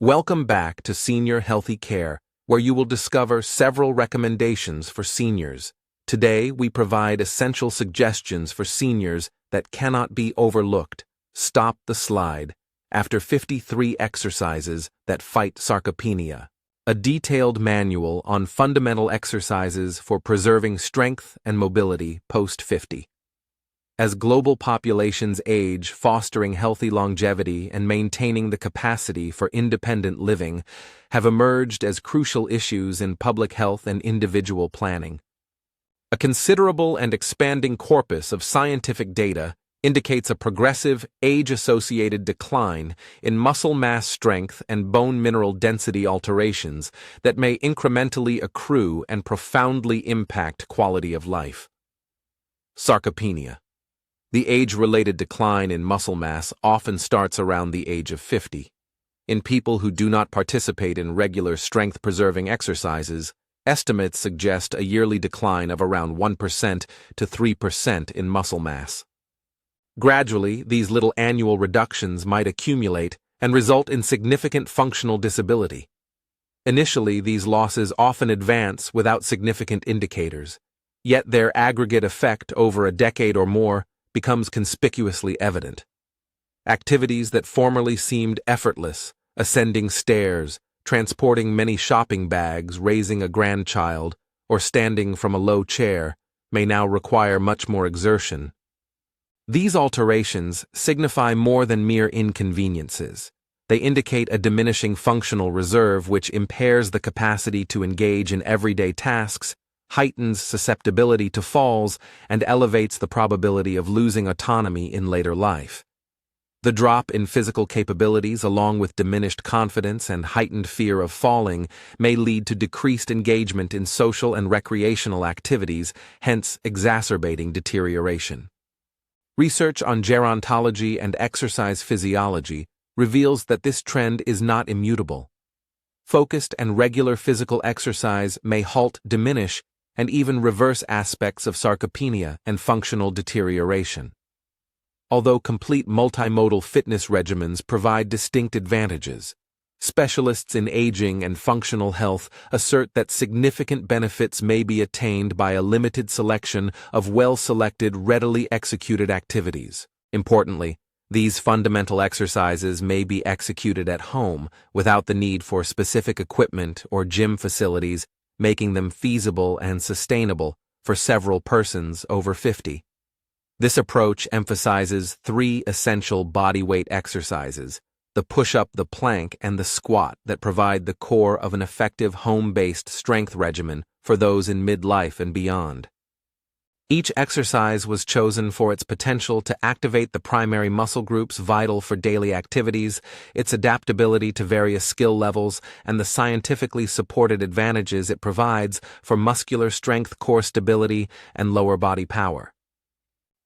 Welcome back to Senior Healthty Care, where you will discover several recommendations for seniors. Today, we provide essential suggestions for seniors that cannot be overlooked. Stop the slide. After 53 exercises that fight sarcopenia. A detailed manual on fundamental exercises for preserving strength and mobility post-50. As global populations age, fostering healthy longevity and maintaining the capacity for independent living have emerged as crucial issues in public health and individual planning. A considerable and expanding corpus of scientific data indicates a progressive, age-associated decline in muscle mass strength and bone mineral density alterations that may incrementally accrue and profoundly impact quality of life. Sarcopenia. The age-related decline in muscle mass often starts around the age of 50. In people who do not participate in regular strength-preserving exercises, estimates suggest a yearly decline of around 1% to 3% in muscle mass. Gradually, these little annual reductions might accumulate and result in significant functional disability. Initially, these losses often advance without significant indicators, yet their aggregate effect over a decade or more becomes conspicuously evident. Activities that formerly seemed effortless, ascending stairs, transporting many shopping bags, raising a grandchild, or standing from a low chair, may now require much more exertion. These alterations signify more than mere inconveniences. They indicate a diminishing functional reserve which impairs the capacity to engage in everyday tasks, heightens susceptibility to falls, and elevates the probability of losing autonomy in later life. The drop in physical capabilities, along with diminished confidence and heightened fear of falling, may lead to decreased engagement in social and recreational activities, hence exacerbating deterioration. Research on gerontology and exercise physiology reveals that this trend is not immutable. Focused and regular physical exercise may halt, diminish, and even reverse aspects of sarcopenia and functional deterioration. Although complete multimodal fitness regimens provide distinct advantages, specialists in aging and functional health assert that significant benefits may be attained by a limited selection of well-selected, readily executed activities. Importantly, these fundamental exercises may be executed at home without the need for specific equipment or gym facilities, making them feasible and sustainable for several persons over 50. This approach emphasizes 3 essential bodyweight exercises: the push-up, the plank, and the squat, that provide the core of an effective home-based strength regimen for those in midlife and beyond. Each exercise was chosen for its potential to activate the primary muscle groups vital for daily activities, its adaptability to various skill levels, and the scientifically supported advantages it provides for muscular strength, core stability, and lower body power.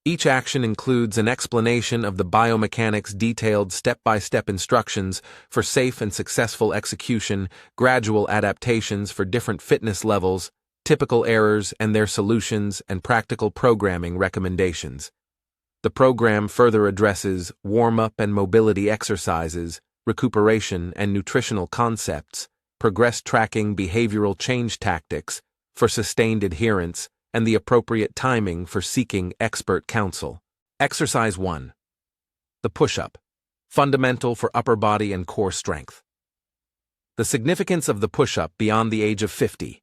Each action includes an explanation of the biomechanics, detailed step-by-step instructions for safe and successful execution, gradual adaptations for different fitness levels, typical errors and their solutions, and practical programming recommendations. The program further addresses warm-up and mobility exercises, recuperation and nutritional concepts, progress tracking, behavioral change tactics for sustained adherence, and the appropriate timing for seeking expert counsel. Exercise 1. The push-up, fundamental for upper body and core strength. The significance of the push-up beyond the age of 50.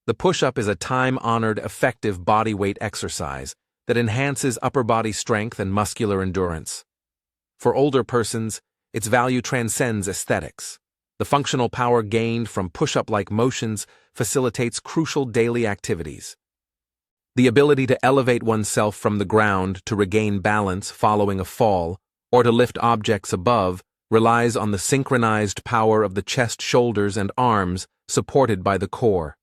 The push-up is a time-honored, effective bodyweight exercise that enhances upper body strength and muscular endurance. For older persons, its value transcends aesthetics. The functional power gained from push-up-like motions facilitates crucial daily activities. The ability to elevate oneself from the ground to regain balance following a fall, or to lift objects above, relies on the synchronized power of the chest, shoulders, and arms supported by the core.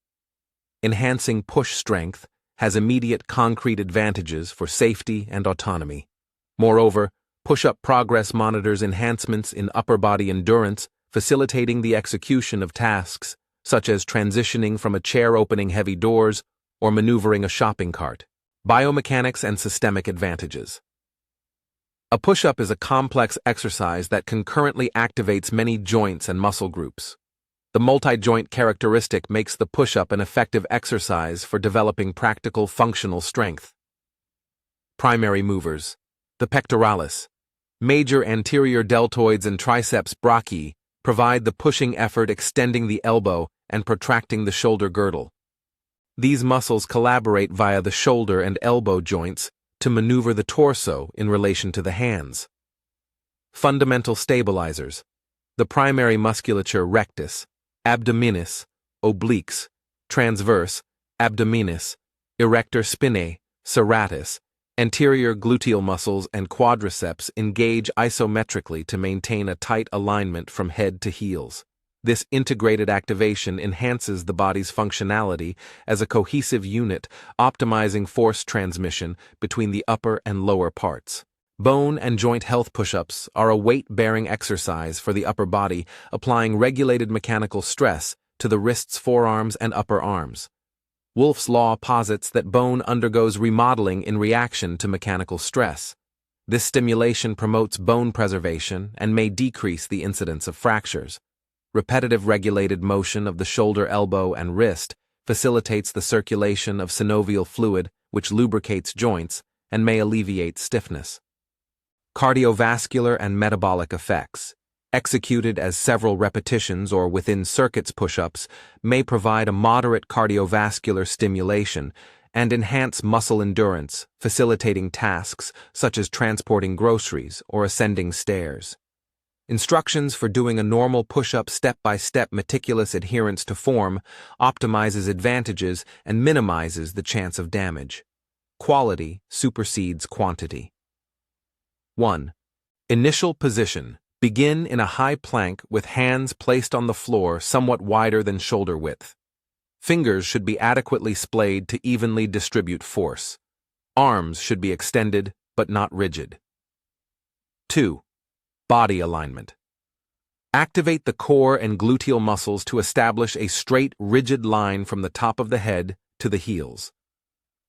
Enhancing push strength has immediate concrete advantages for safety and autonomy. Moreover, push-up progress monitors enhancements in upper body endurance, facilitating the execution of tasks such as transitioning from a chair, opening heavy doors, or maneuvering a shopping cart. Biomechanics and systemic advantages. A push-up is a complex exercise that concurrently activates many joints and muscle groups. The multi-joint characteristic makes the push-up an effective exercise for developing practical functional strength. Primary movers. The pectoralis. Major anterior deltoids and triceps brachii provide the pushing effort, extending the elbow and protracting the shoulder girdle. These muscles collaborate via the shoulder and elbow joints to maneuver the torso in relation to the hands. Fundamental stabilizers. The primary musculature rectus, abdominis, obliques, transverse, abdominis, erector spinae, serratus, anterior gluteal muscles and quadriceps engage isometrically to maintain a tight alignment from head to heels. This integrated activation enhances the body's functionality as a cohesive unit, optimizing force transmission between the upper and lower parts. Bone and joint health push-ups are a weight-bearing exercise for the upper body, applying regulated mechanical stress to the wrists, forearms, and upper arms. Wolff's law posits that bone undergoes remodeling in reaction to mechanical stress. This stimulation promotes bone preservation and may decrease the incidence of fractures. Repetitive regulated motion of the shoulder, elbow, and wrist facilitates the circulation of synovial fluid, which lubricates joints and may alleviate stiffness. Cardiovascular and metabolic effects. Executed as several repetitions or within circuits push-ups may provide a moderate cardiovascular stimulation and enhance muscle endurance, facilitating tasks such as transporting groceries or ascending stairs. Instructions for doing a normal push-up step-by-step meticulous adherence to form optimizes advantages and minimizes the chance of damage. Quality supersedes quantity. 1. Initial position. Begin in a high plank with hands placed on the floor somewhat wider than shoulder width. Fingers should be adequately splayed to evenly distribute force. Arms should be extended but not rigid. 2. Body alignment. Activate the core and gluteal muscles to establish a straight, rigid line from the top of the head to the heels.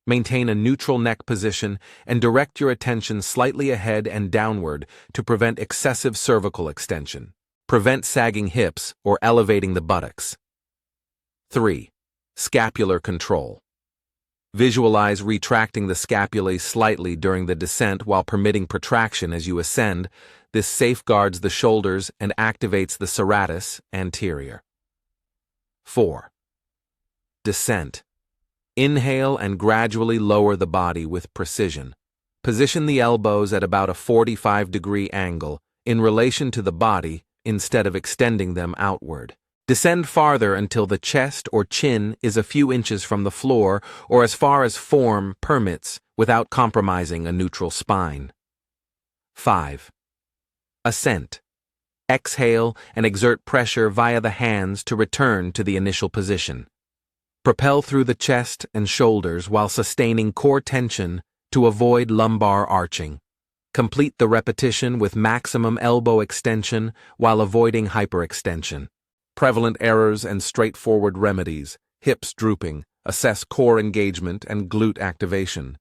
Maintain a neutral neck position and direct your attention slightly ahead and downward to prevent excessive cervical extension. Prevent sagging hips or elevating the buttocks. 3. Scapular control. Visualize retracting the scapulae slightly during the descent while permitting protraction as you ascend. This safeguards the shoulders and activates the serratus anterior. 4. Descent. Inhale and gradually lower the body with precision. Position the elbows at about a 45-degree angle in relation to the body instead of extending them outward. Descend farther until the chest or chin is a few inches from the floor or as far as form permits without compromising a neutral spine. 5. Ascent. Exhale and exert pressure via the hands to return to the initial position. Propel through the chest and shoulders while sustaining core tension to avoid lumbar arching. Complete the repetition with maximum elbow extension while avoiding hyperextension. Prevalent errors and straightforward remedies: hips drooping, assess core engagement and glute activation.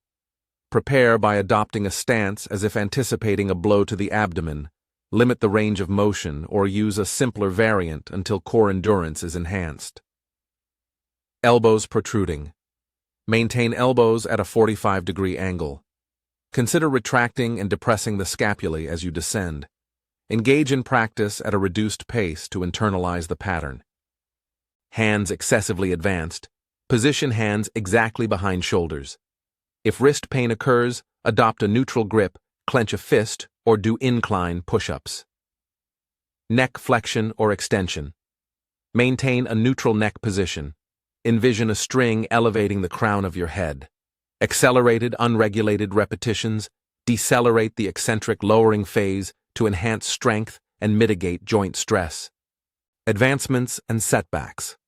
Prepare by adopting a stance as if anticipating a blow to the abdomen. Limit the range of motion or use a simpler variant until core endurance is enhanced. Elbows protruding. Maintain elbows at a 45-degree angle. Consider retracting and depressing the scapulae as you descend. Engage in practice at a reduced pace to internalize the pattern. Hands excessively advanced. Position hands exactly behind shoulders. If wrist pain occurs, adopt a neutral grip, clench a fist, or do incline push-ups. Neck flexion or extension. Maintain a neutral neck position. Envision a string elevating the crown of your head. Accelerated, unregulated repetitions decelerate the eccentric lowering phase to enhance strength and mitigate joint stress. Advancements and setbacks.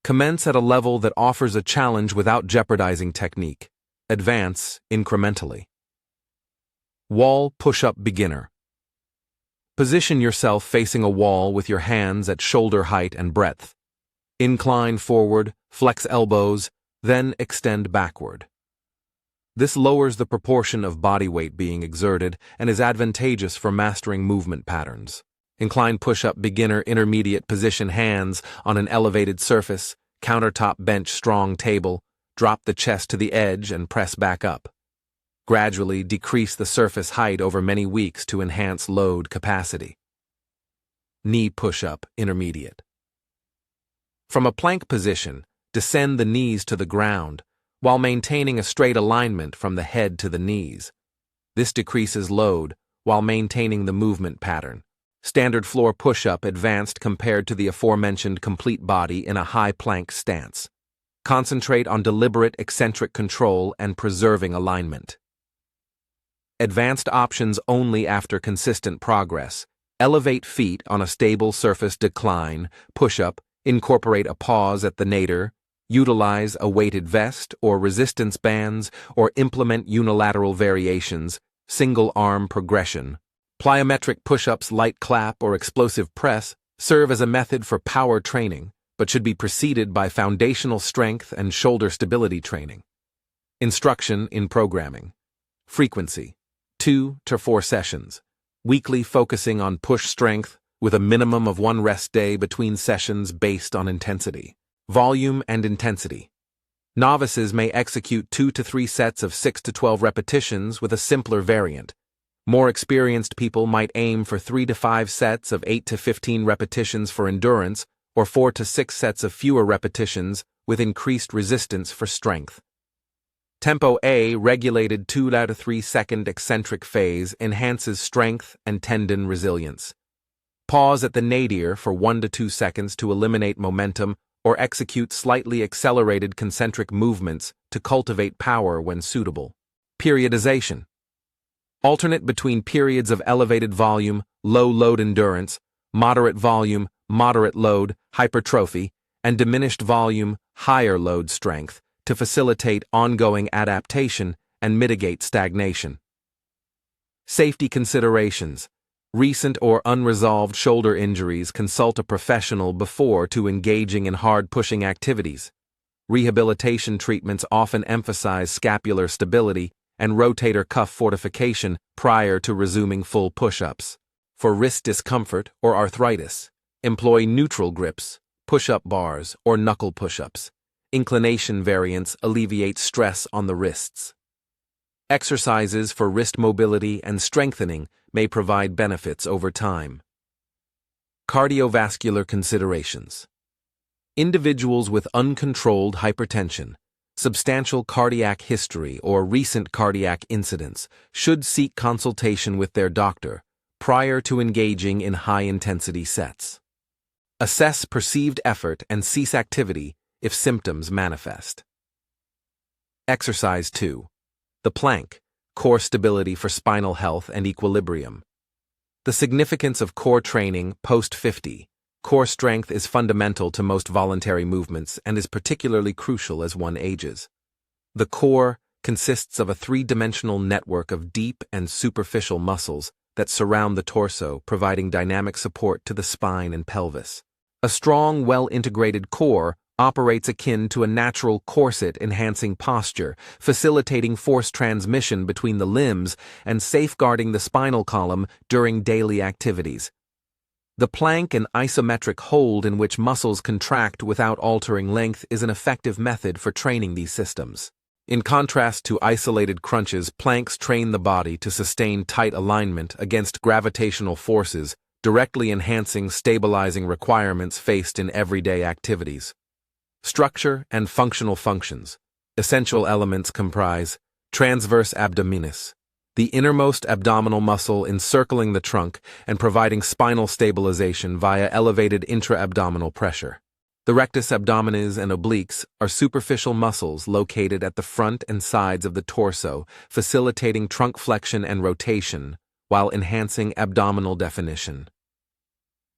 Commence at a level that offers a challenge without jeopardizing technique. Advance incrementally. Wall push-up beginner. Position yourself facing a wall with your hands at shoulder height and breadth. Incline forward, flex elbows, then extend backward. This lowers the proportion of body weight being exerted and is advantageous for mastering movement patterns. Incline push-up beginner intermediate position hands on an elevated surface, countertop bench strong table, drop the chest to the edge and press back up. Gradually decrease the surface height over many weeks to enhance load capacity. Knee push-up intermediate. From a plank position, descend the knees to the ground while maintaining a straight alignment from the head to the knees. This decreases load while maintaining the movement pattern. Standard floor push-up advanced compared to the aforementioned complete body in a high plank stance. Concentrate on deliberate eccentric control and preserving alignment. Advanced options only after consistent progress. Elevate feet on a stable surface decline, push-up, incorporate a pause at the nadir, utilize a weighted vest or resistance bands, or implement unilateral variations, single arm progression. Plyometric push-ups, light clap, or explosive press serve as a method for power training, but should be preceded by foundational strength and shoulder stability training. Instruction in programming. Frequency: 2 to 4 sessions. Weekly focusing on push strength with a minimum of 1 rest day between sessions based on intensity. Volume and intensity. Novices may execute 2 to 3 sets of 6 to 12 repetitions with a simpler variant. More experienced people might aim for 3 to 5 sets of 8 to 15 repetitions for endurance or 4 to 6 sets of fewer repetitions with increased resistance for strength. Tempo A, regulated 2 to 3 second eccentric phase, enhances strength and tendon resilience. Pause at the nadir for 1 to 2 seconds to eliminate momentum or execute slightly accelerated concentric movements to cultivate power when suitable. Periodization. Alternate between periods of elevated volume, low load endurance, moderate volume, moderate load, hypertrophy, and diminished volume, higher load strength to facilitate ongoing adaptation and mitigate stagnation. Safety considerations. Recent or unresolved shoulder injuries, consult a professional before to engaging in hard pushing activities. Rehabilitation treatments often emphasize scapular stability and rotator cuff fortification prior to resuming full push-ups. For wrist discomfort or arthritis, employ neutral grips, push-up bars, or knuckle push-ups. Inclination variance alleviates stress on the wrists. Exercises for wrist mobility and strengthening may provide benefits over time. Cardiovascular considerations. Individuals with uncontrolled hypertension, substantial cardiac history, or recent cardiac incidents should seek consultation with their doctor prior to engaging in high-intensity sets. Assess perceived effort and cease activity if symptoms manifest. Exercise 2. The plank, core stability for spinal health and equilibrium. The significance of core training post-50. Core strength is fundamental to most voluntary movements and is particularly crucial as one ages. The core consists of a three-dimensional network of deep and superficial muscles that surround the torso, providing dynamic support to the spine and pelvis. A strong, well-integrated core operates akin to a natural corset, enhancing posture, facilitating force transmission between the limbs, and safeguarding the spinal column during daily activities. The plank and isometric hold in which muscles contract without altering length is an effective method for training these systems. In contrast to isolated crunches, planks train the body to sustain tight alignment against gravitational forces, directly enhancing stabilizing requirements faced in everyday activities. Structure and functional functions. Essential elements comprise transverse abdominis, the innermost abdominal muscle encircling the trunk and providing spinal stabilization via elevated intra-abdominal pressure. The rectus abdominis and obliques are superficial muscles located at the front and sides of the torso, facilitating trunk flexion and rotation while enhancing abdominal definition.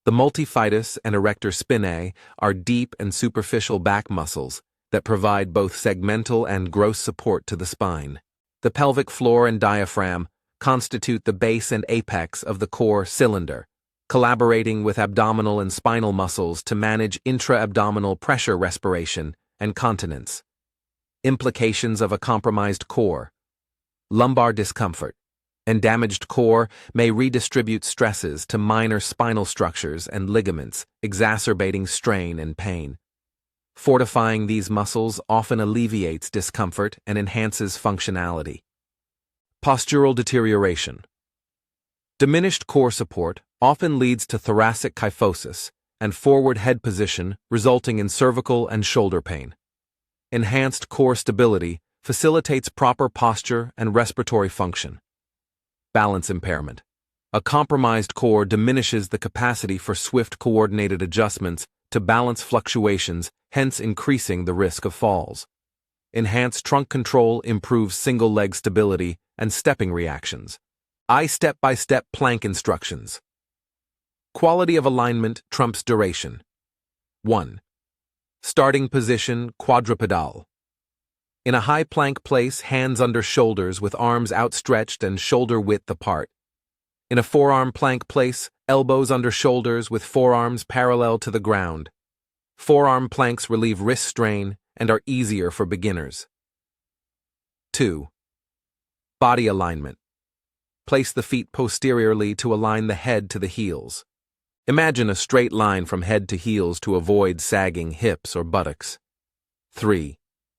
The multifidus and erector spinae are deep and superficial back muscles that provide both segmental and gross support to the spine. The pelvic floor and diaphragm constitute the base and apex of the core cylinder, collaborating with abdominal and spinal muscles to manage intra-abdominal pressure respiration and continence. Implications of a compromised core. lumbar discomfort, and damaged core may redistribute stresses to minor spinal structures and ligaments, exacerbating strain and pain. Fortifying these muscles often alleviates discomfort and enhances functionality. Postural deterioration. Diminished core support often leads to thoracic kyphosis and forward head position, resulting in cervical and shoulder pain. Enhanced core stability facilitates proper posture and respiratory function. Balance impairment. A compromised core diminishes the capacity for swift coordinated adjustments to balance fluctuations, hence increasing the risk of falls. Enhanced trunk control improves single leg stability and stepping reactions. Step-by-step plank instructions. Quality of alignment trumps duration. 1. Starting position quadrupedal. In a high plank, place hands under shoulders with arms outstretched and shoulder width apart. In a forearm plank, place elbows under shoulders with forearms parallel to the ground. Forearm planks relieve wrist strain and are easier for beginners. 2. Body alignment. Place the feet posteriorly to align the head to the heels. Imagine a straight line from head to heels to avoid sagging hips or buttocks. 3.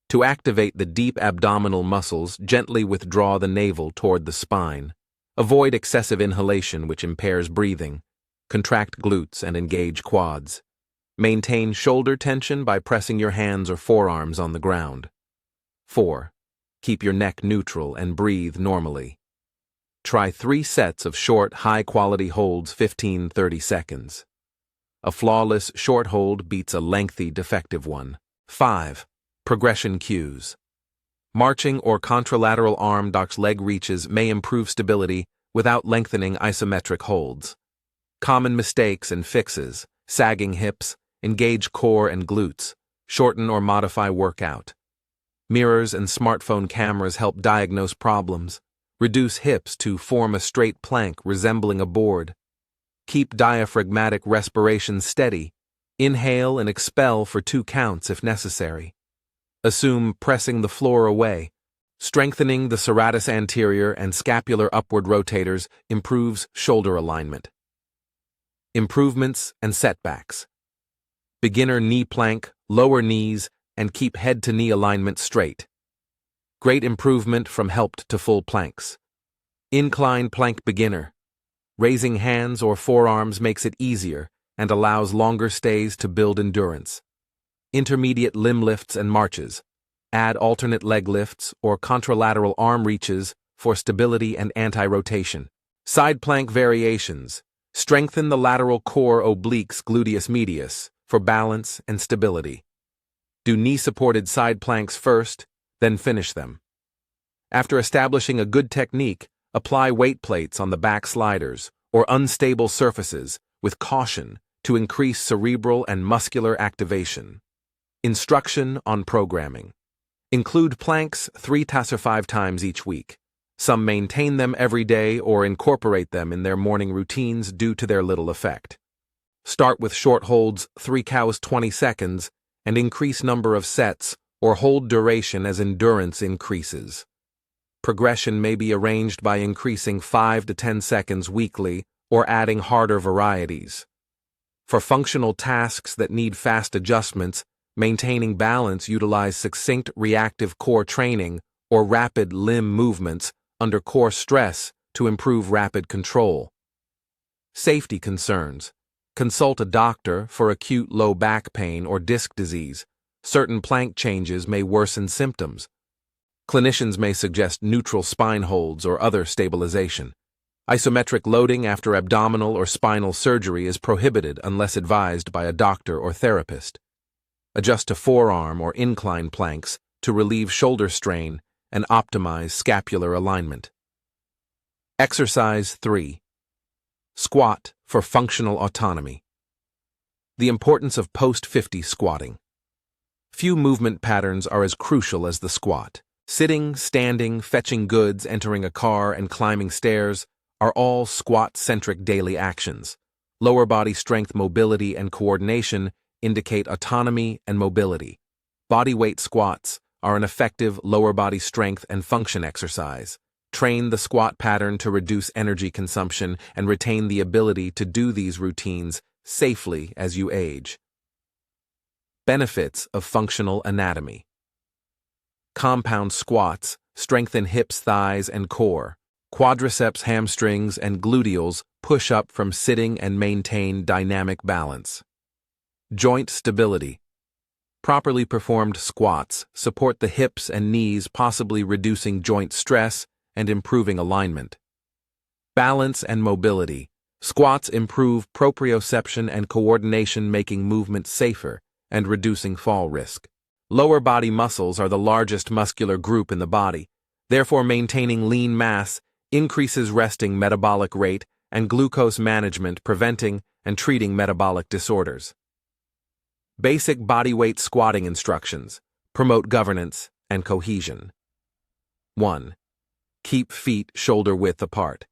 To activate the deep abdominal muscles, gently withdraw the navel toward the spine. Avoid excessive inhalation, which impairs breathing. Contract glutes and engage quads. Maintain shoulder tension by pressing your hands or forearms on the ground. 4. Keep your neck neutral and breathe normally. Try 3 sets of short, high-quality holds 15-30 seconds. A flawless short hold beats a lengthy, defective one. 5. Progression cues. Marching or contralateral arm docks leg reaches may improve stability without lengthening isometric holds. Common mistakes and fixes: sagging hips, engage core and glutes, shorten or modify workout. Mirrors and smartphone cameras help diagnose problems. Reduce hips to form a straight plank resembling a board. Keep diaphragmatic respiration steady. Inhale and expel for 2 counts if necessary. Assume pressing the floor away. Strengthening the serratus anterior and scapular upward rotators improves shoulder alignment. Improvements and setbacks. Beginner knee plank, lower knees, and keep head to knee alignment straight. Great improvement from helped to full planks. Incline plank beginner. Raising hands or forearms makes it easier and allows longer stays to build endurance. Intermediate limb lifts and marches. Add alternate leg lifts or contralateral arm reaches for stability and anti-rotation. Side plank variations. Strengthen the lateral core obliques gluteus medius for balance and stability. Do knee-supported side planks first, then finish them. After establishing a good technique, apply weight plates on the back sliders or unstable surfaces with caution to increase cerebral and muscular activation. Instruction on programming. Include planks 3 to 5 times each week. Some maintain them every day or incorporate them in their morning routines due to their little effect. Start with short holds 3 counts 20 seconds and increase number of sets or hold duration as endurance increases. Progression may be arranged by increasing 5 to 10 seconds weekly or adding harder varieties. For functional tasks that need fast adjustments, maintaining balance, utilize succinct reactive core training or rapid limb movements under core stress to improve rapid control. Safety concerns. Consult a doctor for acute low back pain or disc disease. Certain plank changes may worsen symptoms. Clinicians may suggest neutral spine holds or other stabilization. Isometric loading after abdominal or spinal surgery is prohibited unless advised by a doctor or therapist. Adjust to forearm or incline planks to relieve shoulder strain and optimize scapular alignment. Exercise 3. Squat for functional autonomy. The importance of post-50 squatting. Few movement patterns are as crucial as the squat. Sitting, standing, fetching goods, entering a car, and climbing stairs are all squat-centric daily actions. Lower body strength, mobility, and coordination indicate autonomy and mobility. Body weight squats are an effective lower body strength and function exercise. Train the squat pattern to reduce energy consumption and retain the ability to do these routines safely as you age. Benefits of functional anatomy. Compound squats strengthen hips, thighs, and core. Quadriceps, hamstrings, and gluteals push up from sitting and maintain dynamic balance. Joint stability. Properly performed squats support the hips and knees, possibly reducing joint stress and improving alignment. Balance and mobility. Squats improve proprioception and coordination, making movement safer and reducing fall risk. Lower body muscles are the largest muscular group in the body. Therefore, maintaining lean mass increases resting metabolic rate and glucose management, preventing and treating metabolic disorders. Basic bodyweight squatting instructions promote governance and cohesion. 1. Keep feet shoulder width apart.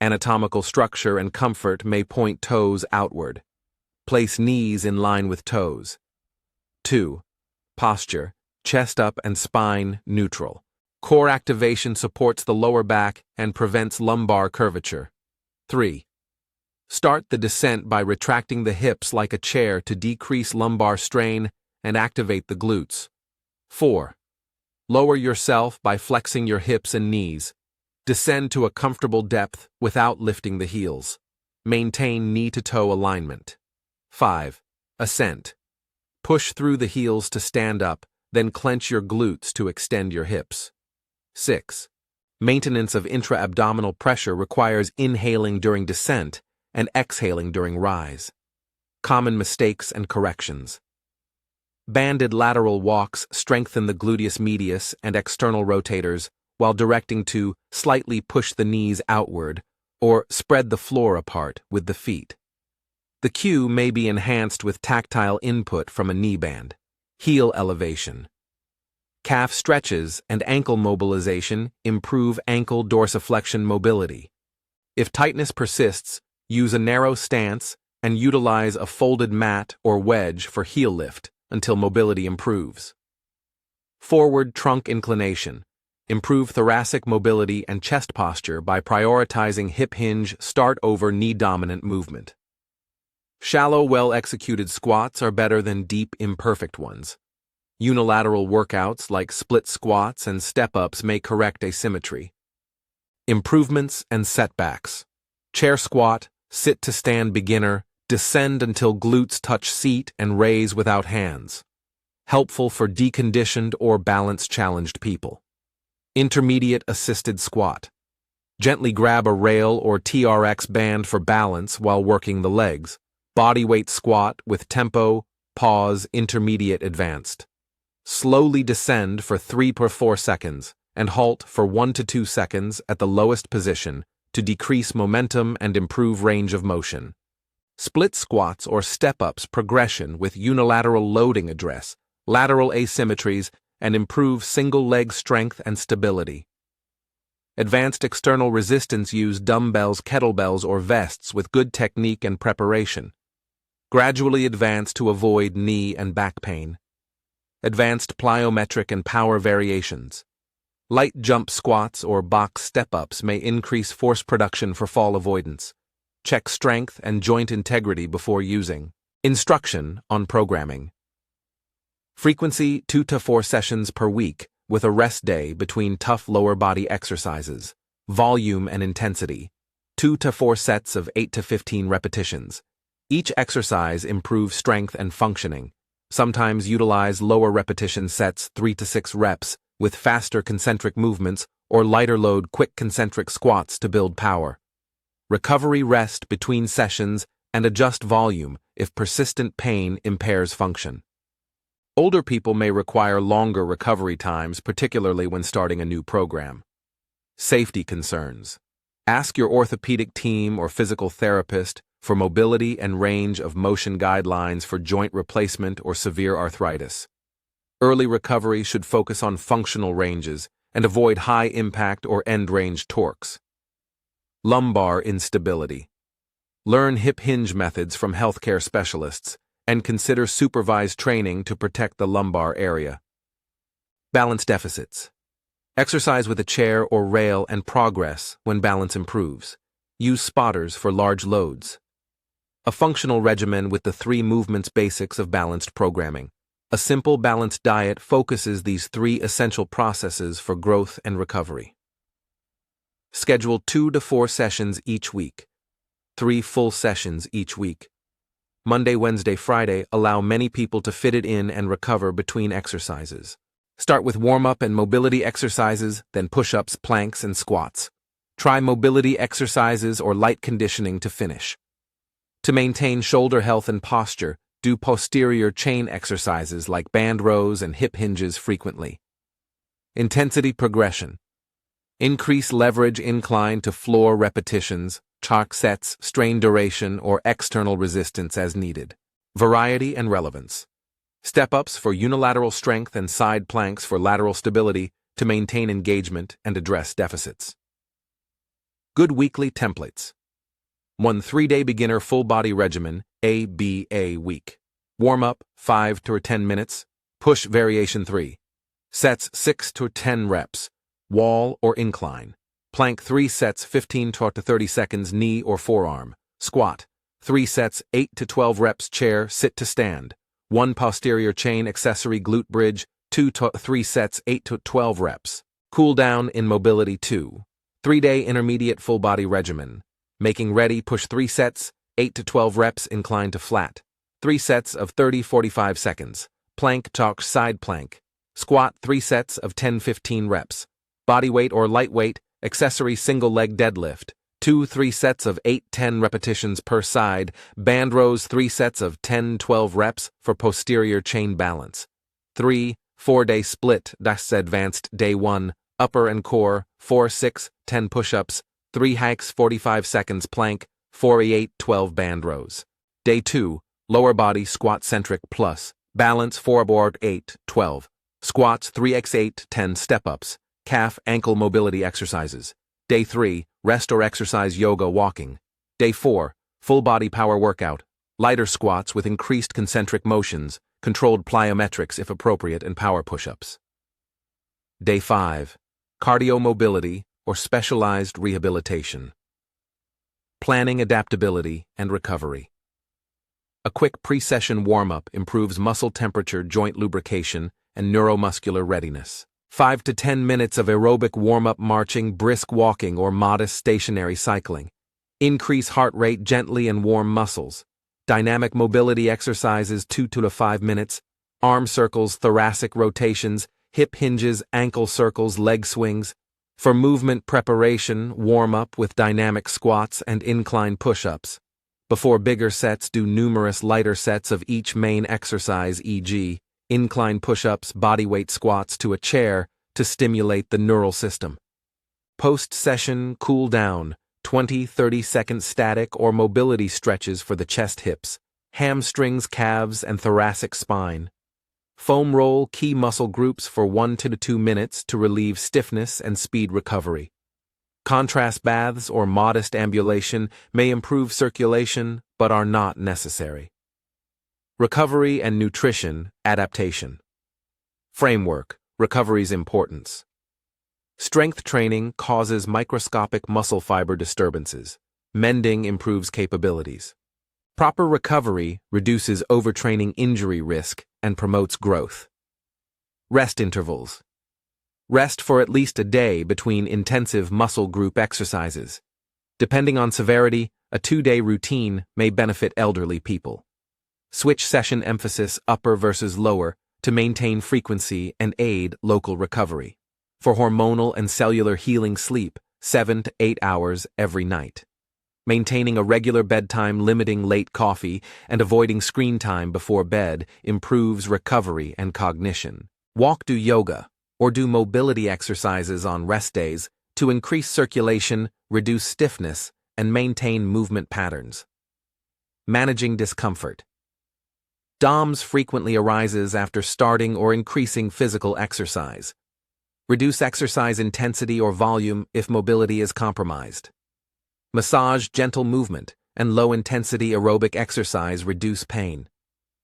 Anatomical structure and comfort may point toes outward. Place knees in line with toes. 2. Posture, chest up and spine neutral. Core activation supports the lower back and prevents lumbar curvature. 3. Start the descent by retracting the hips like a chair to decrease lumbar strain and activate the glutes. 4. Lower yourself by flexing your hips and knees. Descend to a comfortable depth without lifting the heels. Maintain knee-to-toe alignment. 5. Ascent. Push through the heels to stand up, then clench your glutes to extend your hips. 6. Maintenance of intra-abdominal pressure requires inhaling during descent and exhaling during rise. Common mistakes and corrections. Banded lateral walks strengthen the gluteus medius and external rotators while directing to slightly push the knees outward or spread the floor apart with the feet. The cue may be enhanced with tactile input from a knee band. Heel elevation. Calf stretches and ankle mobilization improve ankle dorsiflexion mobility. If tightness persists, use a narrow stance and utilize a folded mat or wedge for heel lift until mobility improves. Forward trunk inclination. Improve thoracic mobility and chest posture by prioritizing hip hinge start over knee dominant movement. Shallow, well-executed squats are better than deep, imperfect ones. Unilateral workouts like split squats and step-ups may correct asymmetry. Improvements and setbacks. Chair squat, sit to stand beginner, descend until glutes touch seat and raise without hands. Helpful for deconditioned or balance-challenged people. Intermediate assisted squat. Gently grab a rail or TRX band for balance while working the legs. Bodyweight squat with tempo, pause, intermediate advanced. Slowly descend for 3 per 4 seconds and halt for 1 to 2 seconds at the lowest position to decrease momentum and improve range of motion. Split squats or step-ups progression with unilateral loading address, lateral asymmetries, and improve single leg strength and stability. Advanced external resistance use dumbbells, kettlebells, or vests with good technique and preparation. Gradually advance to avoid knee and back pain. Advanced plyometric and power variations. Light jump squats or box step-ups may increase force production for fall avoidance. Check strength and joint integrity before using. Instruction on programming. Frequency 2 to 4 sessions per week with a rest day between tough lower body exercises. Volume and intensity. 2 to 4 sets of 8 to 15 repetitions. Each exercise improves strength and functioning. Sometimes utilize lower repetition sets 3 to 6 reps with faster concentric movements or lighter load quick concentric squats to build power. Recovery rest between sessions and adjust volume if persistent pain impairs function. Older people may require longer recovery times, particularly when starting a new program. Safety concerns. Ask your orthopedic team or physical therapist for mobility and range of motion guidelines for joint replacement or severe arthritis. Early recovery should focus on functional ranges and avoid high-impact or end-range torques. Lumbar instability. Learn hip hinge methods from healthcare specialists and consider supervised training to protect the lumbar area. Balance deficits. Exercise with a chair or rail and progress when balance improves. Use spotters for large loads. A functional regimen with the 3 movements basics of balanced programming. A simple balanced diet focuses these 3 essential processes for growth and recovery. Schedule 2 to 4 sessions each week. 3 full sessions each week. Monday, Wednesday, Friday allow many people to fit it in and recover between exercises. Start with warm-up and mobility exercises, then push-ups, planks, and squats. Try mobility exercises or light conditioning to finish. To maintain shoulder health and posture, do posterior chain exercises like band rows and hip hinges frequently. Intensity progression. Increase leverage incline to floor repetitions, chalk sets, strain duration, or external resistance as needed. Variety and relevance. Step-ups for unilateral strength and side planks for lateral stability to maintain engagement and address deficits. Good weekly templates. 1 3-day beginner full-body regimen, ABA week. Warm-up, 5 to 10 minutes. Push variation 3. Sets 6 to 10 reps. Wall or incline. Plank 3 sets 15 to 30 seconds knee or forearm. Squat. 3 sets 8 to 12 reps chair sit to stand. 1 posterior chain accessory glute bridge, 2 to 3 sets 8 to 12 reps. Cool down in mobility 2. 3-day intermediate full body regimen. Making ready push 3 sets, 8 to 12 reps incline to flat. 3 sets of 30-45 seconds. Plank chalk side plank. Squat 3 sets of 10-15 reps. Bodyweight or lightweight, accessory single leg deadlift. 2-3 sets of 8-10 repetitions per side. Band rows 3 sets of 10-12 reps for posterior chain balance. 3 4-day split das advanced day 1. Upper and core, 4-6, 10 push-ups, 3 hikes 45 seconds plank, 4-8-12 band rows. Day 2, lower body squat centric plus, balance 4-board 8-12, squats 3x8 10 step-ups, calf ankle mobility exercises. Day 3, rest or exercise yoga walking. Day 4, full body power workout, lighter squats with increased concentric motions, controlled plyometrics if appropriate, and power push-ups. Day 5, cardio mobility or specialized rehabilitation. Planning adaptability and recovery. A quick pre-session warm-up improves muscle temperature, joint lubrication, and neuromuscular readiness. 5 to 10 minutes of aerobic warm-up marching, brisk walking, or modest stationary cycling. Increase heart rate gently and warm muscles. Dynamic mobility exercises 2 to 5 minutes. Arm circles, thoracic rotations, hip hinges, ankle circles, leg swings. For movement preparation, warm up with dynamic squats and incline push-ups. Before bigger sets, do numerous lighter sets of each main exercise, e.g., incline push-ups, bodyweight squats to a chair to stimulate the neural system. Post-session, cool down, 20-30 second static or mobility stretches for the chest, hips, hamstrings, calves, and thoracic spine. Foam roll key muscle groups for 1 to 2 minutes to relieve stiffness and speed recovery. Contrast baths or modest ambulation may improve circulation but are not necessary. Recovery and nutrition adaptation. Framework: recovery's importance. Strength training causes microscopic muscle fiber disturbances. Mending improves capabilities. Proper recovery reduces overtraining injury risk and promotes growth. Rest intervals. Rest for at least a day between intensive muscle group exercises. Depending on severity, a 2-day routine may benefit elderly people. Switch session emphasis upper versus lower to maintain frequency and aid local recovery. For hormonal and cellular healing, sleep 7 to 8 hours every night. Maintaining a regular bedtime, limiting late coffee, and avoiding screen time before bed improves recovery and cognition. Do yoga or do mobility exercises on rest days to increase circulation, reduce stiffness, and maintain movement patterns. Managing discomfort. DOMS frequently arises after starting or increasing physical exercise. Reduce exercise intensity or volume if mobility is compromised. Massage, gentle movement, and low-intensity aerobic exercise reduce pain.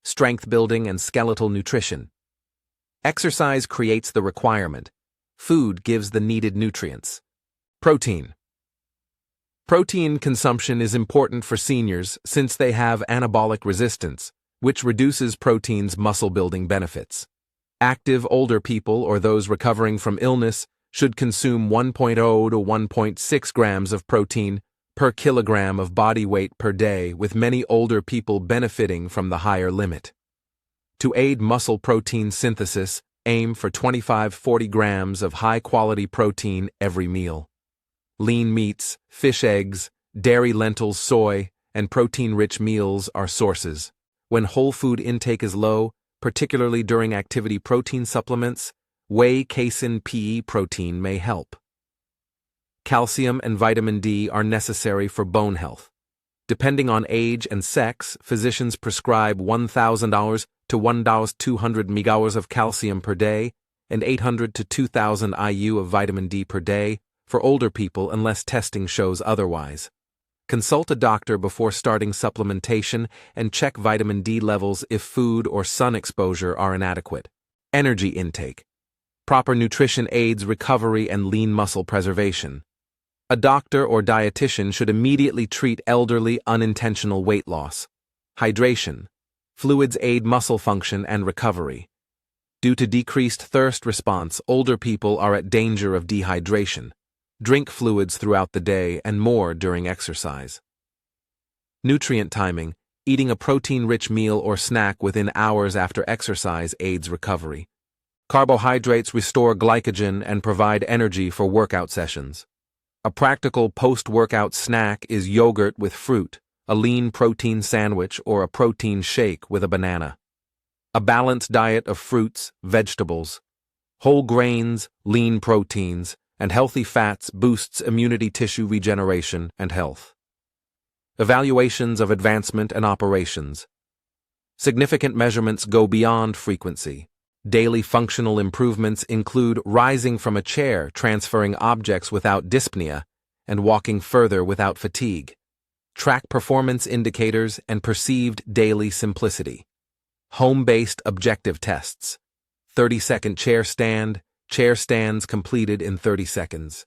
Strength building and skeletal nutrition. Exercise creates the requirement. Food gives the needed nutrients. Protein. Protein consumption is important for seniors since they have anabolic resistance, which reduces protein's muscle-building benefits. Active older people or those recovering from illness should consume 1.0 to 1.6 grams of protein per kilogram of body weight per day, with many older people benefiting from the higher limit. To aid muscle protein synthesis, aim for 25-40 grams of high-quality protein every meal. Lean meats, fish eggs, dairy, lentils, soy, and protein-rich meals are sources. When whole food intake is low, particularly during activity, protein supplements, whey casein pea protein may help. Calcium and vitamin D are necessary for bone health. Depending on age and sex, physicians prescribe $1,000 to $1,200 mg of calcium per day and 800 to 2,000 IU of vitamin D per day for older people unless testing shows otherwise. Consult a doctor before starting supplementation and check vitamin D levels if food or sun exposure are inadequate. Energy intake. Proper nutrition aids recovery and lean muscle preservation. A doctor or dietitian should immediately treat elderly unintentional weight loss. Hydration. Fluids aid muscle function and recovery. Due to decreased thirst response, older people are at danger of dehydration. Drink fluids throughout the day and more during exercise. Nutrient timing. Eating a protein-rich meal or snack within hours after exercise aids recovery. Carbohydrates restore glycogen and provide energy for workout sessions. A practical post-workout snack is yogurt with fruit, a lean protein sandwich, or a protein shake with a banana. A balanced diet of fruits, vegetables, whole grains, lean proteins, and healthy fats boosts immunity, tissue regeneration, and health. Evaluations of advancement and operations. Significant measurements go beyond frequency. Daily functional improvements include rising from a chair, transferring objects without dyspnea, and walking further without fatigue. Track performance indicators and perceived daily simplicity. Home-based objective tests. 30-second chair stands completed in 30 seconds.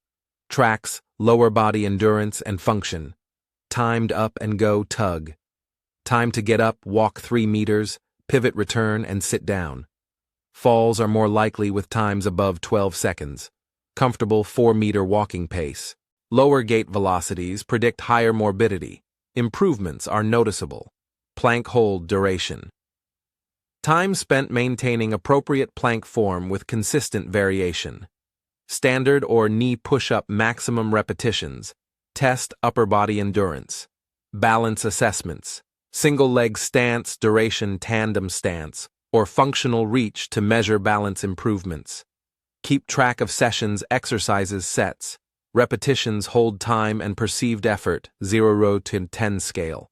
Tracks lower body endurance and function. Timed up and go tug. Time to get up, walk 3 meters, pivot, return, and sit down. Falls are more likely with times above 12 seconds. Comfortable 4-meter walking pace. Lower gait velocities predict higher morbidity. Improvements are noticeable. Plank hold duration. Time spent maintaining appropriate plank form with consistent variation. Standard or knee push-up maximum repetitions. Test upper body endurance. Balance assessments. Single leg stance, duration, tandem stance, or functional reach to measure balance improvements. Keep track of sessions, exercises, sets, repetitions, hold time, and perceived effort, 0 to 10 scale.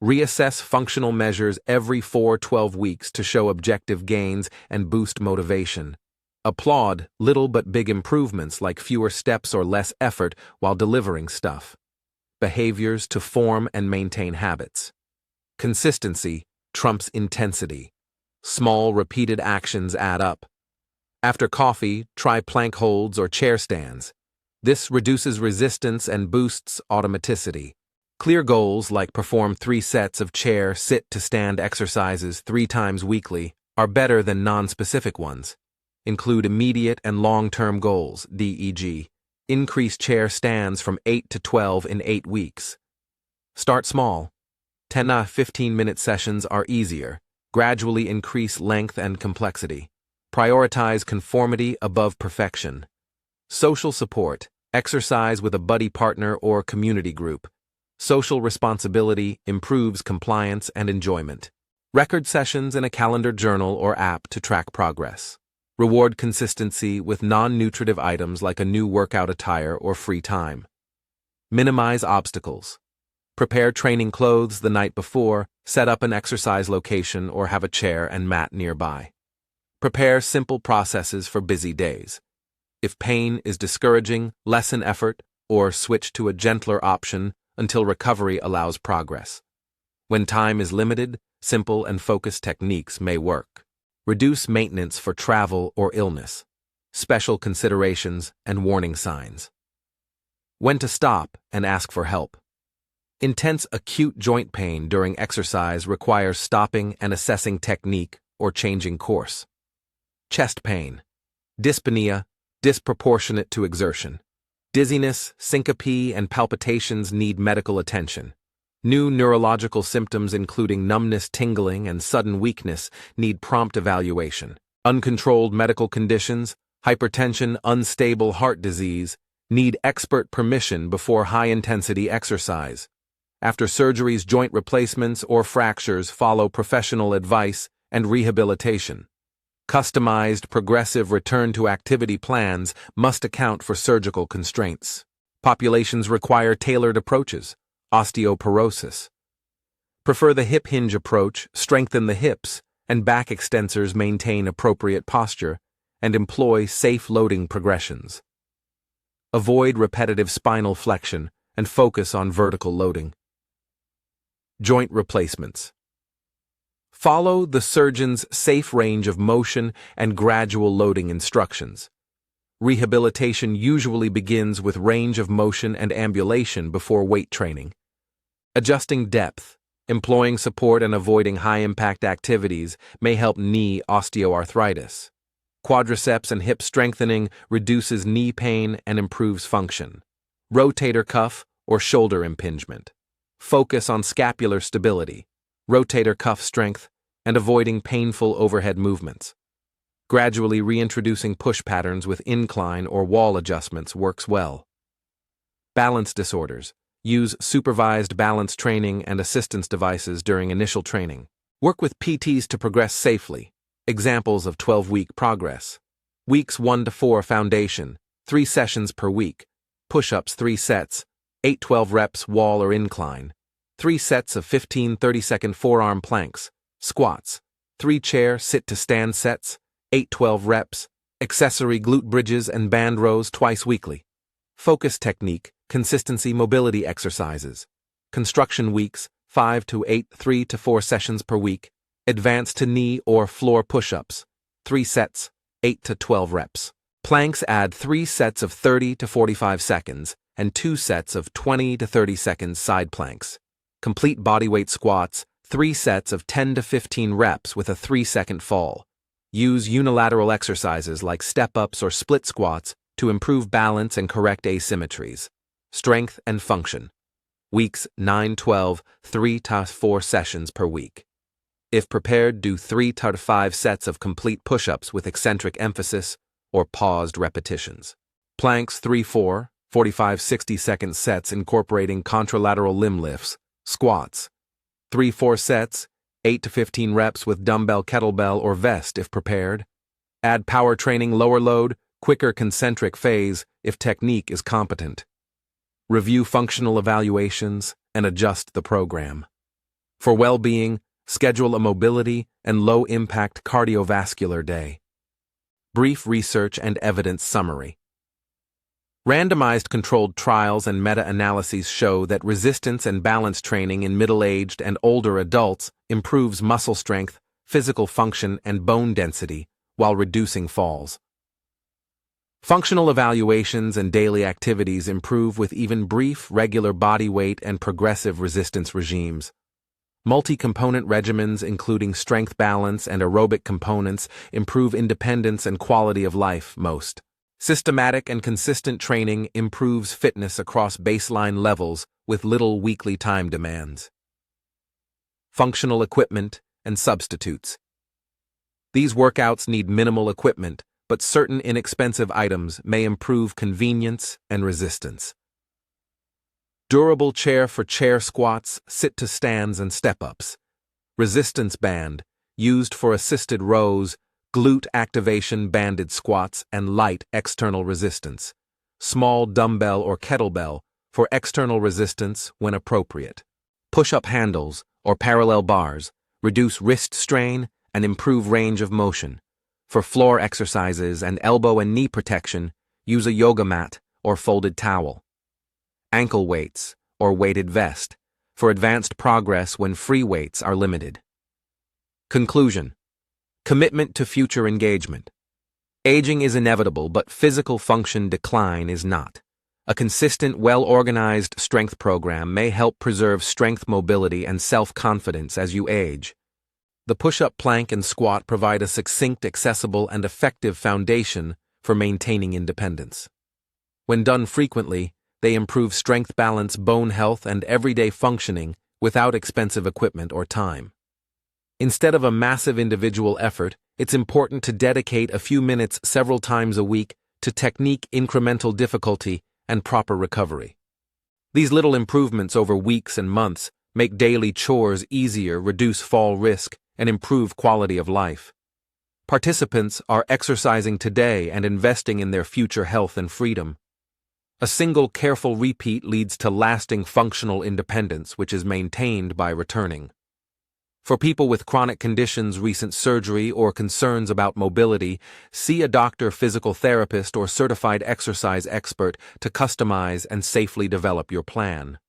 Reassess functional measures every 4-12 weeks to show objective gains and boost motivation. Applaud little but big improvements like fewer steps or less effort while delivering stuff. Behaviors to form and maintain habits. Consistency trumps intensity. Small, repeated actions add up. After coffee, try plank holds or chair stands. This reduces resistance and boosts automaticity. Clear goals like perform 3 sets of chair, sit to stand exercises 3 times weekly are better than non-specific ones. Include immediate and long-term goals, e.g., increase chair stands from 8 to 12 in 8 weeks. Start small. 10 to 15-minute sessions are easier. Gradually increase length and complexity. Prioritize conformity above perfection. Social support. Exercise with a buddy partner or community group. Social responsibility improves compliance and enjoyment. Record sessions in a calendar, journal, or app to track progress. Reward consistency with non-nutritive items like a new workout attire or free time. Minimize obstacles. Prepare training clothes the night before, set up an exercise location, or have a chair and mat nearby. Prepare simple processes for busy days. If pain is discouraging, lessen effort, or switch to a gentler option until recovery allows progress. When time is limited, simple and focused techniques may work. Reduce maintenance for travel or illness. special considerations, and warning signs. When to stop and ask for help. Intense acute joint pain during exercise requires stopping and assessing technique or changing course. Chest pain, dyspnea, disproportionate to exertion. Dizziness, syncope, and palpitations need medical attention. New neurological symptoms including numbness, tingling, and sudden weakness need prompt evaluation. Uncontrolled medical conditions, hypertension, unstable heart disease, need expert permission before high-intensity exercise. After surgeries, joint replacements, or fractures follow professional advice and rehabilitation. Customized progressive return to activity plans must account for surgical constraints. Populations require tailored approaches. Osteoporosis. Prefer the hip hinge approach, strengthen the hips, and back extensors, maintain appropriate posture, and employ safe loading progressions. Avoid repetitive spinal flexion and focus on vertical loading. Joint replacements. Follow the surgeon's safe range of motion and gradual loading instructions. Rehabilitation usually begins with range of motion and ambulation before weight training. Adjusting depth, employing support and avoiding high-impact activities may help knee osteoarthritis. Quadriceps and hip strengthening reduces knee pain and improves function. Rotator cuff or shoulder impingement. Focus on scapular stability, rotator cuff strength, and avoiding painful overhead movements. Gradually reintroducing push patterns with incline or wall adjustments works well. Balance disorders. Use supervised balance training and assistance devices during initial training. Work with PTs to progress safely. Examples of 12-week progress. Weeks 1 to 4 foundation, 3 sessions per week. Push-ups 3 sets, 8-12 reps wall or incline. 3 sets of 15 30-second forearm planks. Squats, 3 chair sit-to-stand sets, 8-12 reps. Accessory glute bridges and band rows twice weekly. Focus technique, consistency mobility exercises. Construction weeks, 5 to 8, 3 to 4 sessions per week. Advance to knee or floor push-ups, 3 sets, 8 to 12 reps. Planks add 3 sets of 30 to 45 seconds and 2 sets of 20 to 30 seconds side planks. Complete bodyweight squats, 3 sets of 10 to 15 reps with a 3-second fall. Use unilateral exercises like step-ups or split squats to improve balance and correct asymmetries. Strength and function. Weeks 9-12, 3 to 4 sessions per week. If prepared, do 3 to 5 sets of complete push-ups with eccentric emphasis or paused repetitions. Planks 3-4, 45-60-second sets incorporating contralateral limb lifts. Squats 3-4 sets, 8 to 15 reps with dumbbell, kettlebell, or vest if prepared. Add power training, lower load, quicker concentric phase if technique is competent. Review functional evaluations and adjust the program. For well-being, schedule a mobility and low-impact cardiovascular day. Brief research and evidence summary. Randomized controlled trials and meta-analyses show that resistance and balance training in middle-aged and older adults improves muscle strength, physical function, and bone density while reducing falls. Functional evaluations and daily activities improve with even brief, regular body weight and progressive resistance regimes. Multi-component regimens including strength balance and aerobic components improve independence and quality of life most. Systematic and consistent training improves fitness across baseline levels with little weekly time demands. Functional equipment and substitutes. These workouts need minimal equipment, but certain inexpensive items may improve convenience and resistance. Durable chair-for-chair squats, sit-to-stands, and step-ups. Resistance band, used for assisted rows, glute activation banded squats, and light external resistance. Small dumbbell or kettlebell for external resistance when appropriate. Push-up handles or parallel bars reduce wrist strain and improve range of motion. For floor exercises and elbow and knee protection, use a yoga mat or folded towel. Ankle weights or weighted vest for advanced progress when free weights are limited. Conclusion. Commitment to future engagement. Aging is inevitable, but physical function decline is not. A consistent, well-organized strength program may help preserve strength, mobility, and self-confidence as you age. The push-up, plank, and squat provide a succinct, accessible, and effective foundation for maintaining independence. When done frequently, they improve strength, balance, bone health, and everyday functioning without expensive equipment or time. Instead of a massive individual effort, it's important to dedicate a few minutes several times a week to technique, incremental difficulty, and proper recovery. These little improvements over weeks and months make daily chores easier, reduce fall risk, and improve quality of life. Participants are exercising today and investing in their future health and freedom. A single careful repeat leads to lasting functional independence, which is maintained by returning. For people with chronic conditions, recent surgery, or concerns about mobility, see a doctor, physical therapist, or certified exercise expert to customize and safely develop your plan.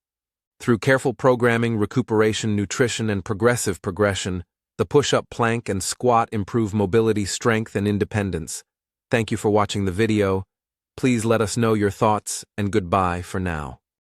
Through careful programming, recuperation, nutrition, and progressive progression, the push-up, plank, and squat improve mobility, strength, and independence. Thank you for watching the video. Please let us know your thoughts, and goodbye for now.